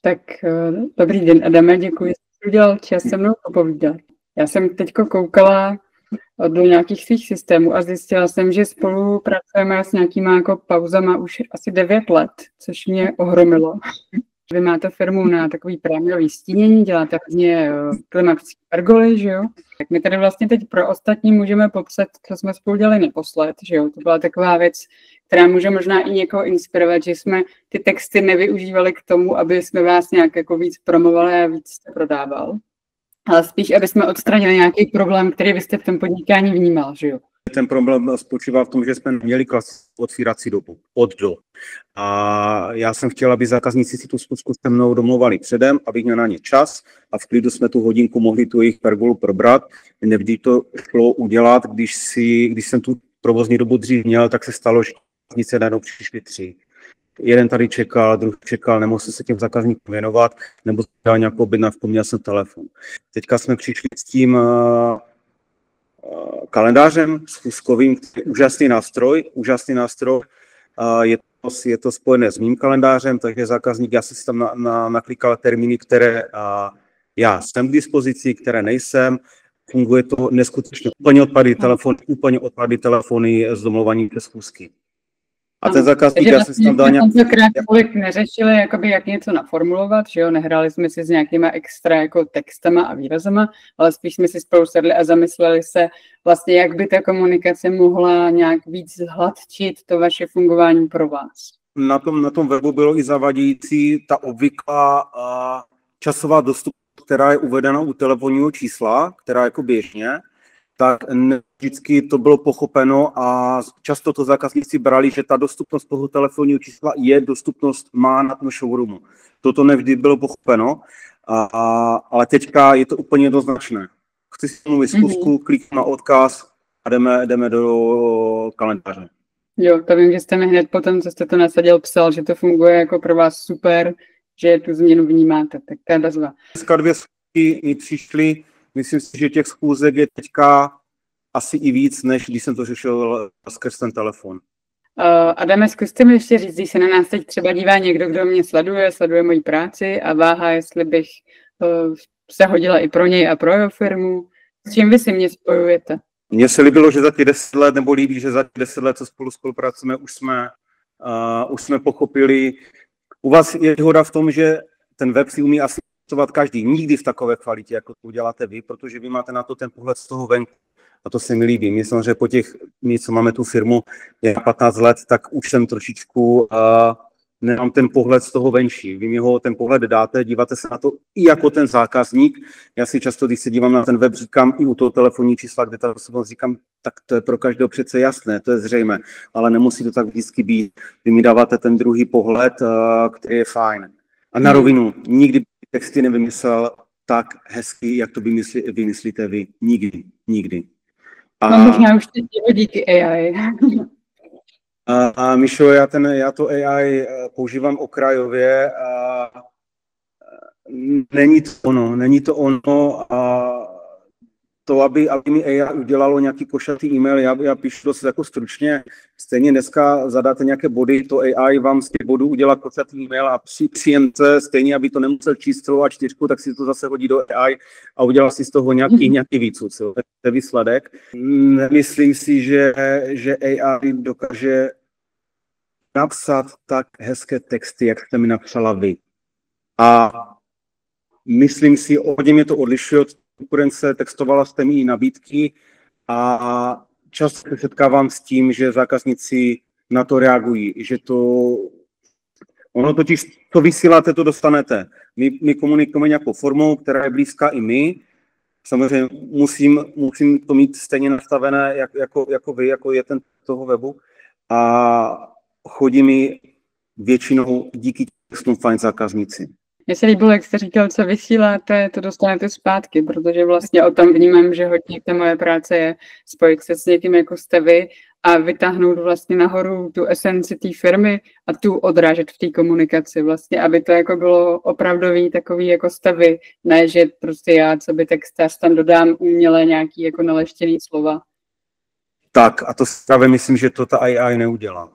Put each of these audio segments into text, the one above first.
Tak dobrý den, Adame, děkuji, že jsi udělal čas se mnou popovídat. Já jsem teď koukala do nějakých svých systémů a zjistila jsem, že spolupracujeme s nějakýma jako pauzama už asi 9 let, což mě ohromilo. Vy máte firmu na takový prémiový stínění, děláte hodně klimatické pergoly, že jo? Tak my tady vlastně teď pro ostatní můžeme popsat, co jsme spolu dělali naposled, že jo? To byla taková věc, která může možná i někoho inspirovat, že jsme ty texty nevyužívali k tomu, aby jsme vás nějak jako víc promovali a víc jste prodával, ale spíš, aby jsme odstranili nějaký problém, který vy jste v tom podnikání vnímal, že jo? Ten problém spočívá v tom, že jsme měli klasickou otvírací dobu od do. A já jsem chtěl, aby zákazníci si tu schůzku se mnou domluvali předem, abych měl na ně čas a v klidu jsme tu hodinku mohli tu jejich pergolu probrat. Nevždy to šlo udělat, když jsem tu provozní dobu dřív měl, tak se stalo, že zákazníci najednou přišli 3. Jeden tady čekal, druhý čekal, nemohl se těm zákazníkům věnovat, nebo dal nějakou objednávku, měl jsem telefon. Teďka jsme přišli s tím kalendářem schůzkovým, úžasný nástroj. Je to spojené s mým kalendářem, takže zákazník, já jsem si tam naklikal termíny, které já jsem k dispozici, které nejsem. Funguje to neskutečně. Úplně odpadly telefony s domluváním té schůzky. A ten zákazník, já jsem si tam dal nějak... Tentokrát tolik neřešili, jakoby jak něco naformulovat, že jo, nehráli jsme si s nějakýma extra jako textama a výrazama, ale spíš jsme si spolu sedli a zamysleli se vlastně, jak by ta komunikace mohla nějak víc zhladčit to vaše fungování pro vás. Na tom webu bylo i zavadějící ta obvyklá časová dostupnost, která je uvedena u telefonního čísla, která jako běžně, tak vždycky to bylo pochopeno a často to zákazníci brali, že ta dostupnost toho telefonního čísla má na tom showroomu. Toto nevždy bylo pochopeno, ale teďka je to úplně jednoznačné. Chci si mluvit zkusku, kliknu na odkaz a jdeme do kalendáře. Jo, to vím, že jste mi hned potom, co jste to nasadil, psal, že to funguje jako pro vás super, že tu změnu vnímáte. Tak ta dazva. Dneska 2 schůzky mi přišly. Myslím si, že těch schůzek je teďka asi i víc, než když jsem to řešil skrz ten telefon. Adame, zkuste mi ještě říct, když se na nás teď třeba dívá někdo, kdo mě sleduje moji práci a váhá, jestli bych se hodila i pro něj a pro jeho firmu. S čím vy si mě spojujete? Mně se líbilo, že za těch 10 let, nebo líbí, že za těch 10 let, co spolupracujeme, už jsme pochopili. U vás je výhoda v tom, že ten web si umí asi každý, nikdy v takové kvalitě, jako to uděláte vy, protože vy máte na to ten pohled z toho venku. A to se mi líbí. Myslím, že my, co máme tu firmu, je 15 let, tak už jsem trošičku nemám ten pohled z toho venčí. Vy mi ten pohled dáte, díváte se na to i jako ten zákazník. Já si často, když se dívám na ten web, říkám i u toho telefonní čísla, kde ta osoba říkám, tak to je pro každého přece jasné, to je zřejmé, ale nemusí to tak vždycky být. Vy mi dáváte ten druhý pohled, který je fajn. A na rovinu, nikdy texty nevymyslel tak hezky, jak to vymyslíte vy. Nikdy. No možná už teď díky AI. Míšo, já to AI používám okrajově a není to ono a to, aby mi AI udělalo nějaký košatý e-mail, já píšu dost jako stručně, stejně dneska zadáte nějaké body, to AI vám z těch bodů udělá košatý e-mail a příjemce, stejně aby to nemusel číst celou A4, tak si to zase hodí do AI a udělá si z toho nějaký výcud. To je výsledek. Nemyslím si, že AI dokáže napsat tak hezké texty, jak jste mi napsala vy. A myslím si, hodně mě to odlišuje od konkurence, textovala jste mi i nabídky a často se setkávám s tím, že zákazníci na to reagují, že ono totiž to vysíláte, to dostanete. My komunikujeme nějakou formou, která je blízká i my. Samozřejmě musím to mít stejně nastavené jako vy, jako je ten toho webu. A chodí mi většinou díky textům fajn zákazníci. Mně se líbilo, jak jste říkal, co vysíláte, to dostanete zpátky, protože vlastně o tom vnímám, že hodně ta moje práce je spojit se s někým, jako jste vy, a vytáhnout vlastně nahoru tu esenci té firmy a tu odrážet v té komunikaci vlastně, aby to jako bylo opravdový takový, jako jste vy, ne, že prostě já, co by textář tam dodám uměle nějaký jako naleštěný slova. Tak a to právě myslím, že to ta AI neudělá.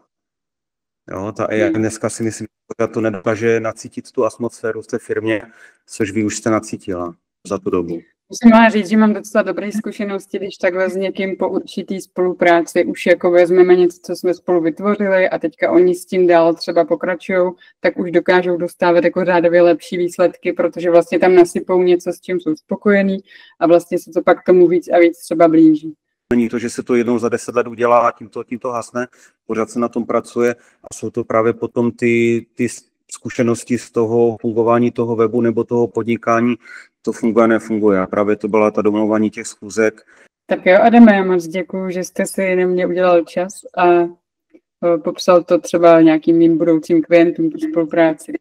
Jo, ta AI dneska si myslím, že to nedokáže nacítit tu atmosféru v té firmě, což vy už jste nacítila za tu dobu. Musím ale říct, že mám docela dobré zkušenosti, když takhle s někým po určitý spolupráci už jako vezmeme něco, co jsme spolu vytvořili a teďka oni s tím dál třeba pokračují, tak už dokážou dostávat jako řádově lepší výsledky, protože vlastně tam nasypou něco, s čím jsou spokojení a vlastně se to pak tomu víc a víc třeba blíží. Není to, že se to jednou za 10 let udělá a tím to hasne, pořád se na tom pracuje a jsou to právě potom ty zkušenosti z toho fungování toho webu nebo toho podnikání, to funguje, nefunguje. A právě to byla ta domlouvání těch schůzek. Tak jo, Adame, já moc děkuju, že jste si na mě udělal čas a popsal to třeba nějakým mým budoucím klientům tu spolupráci.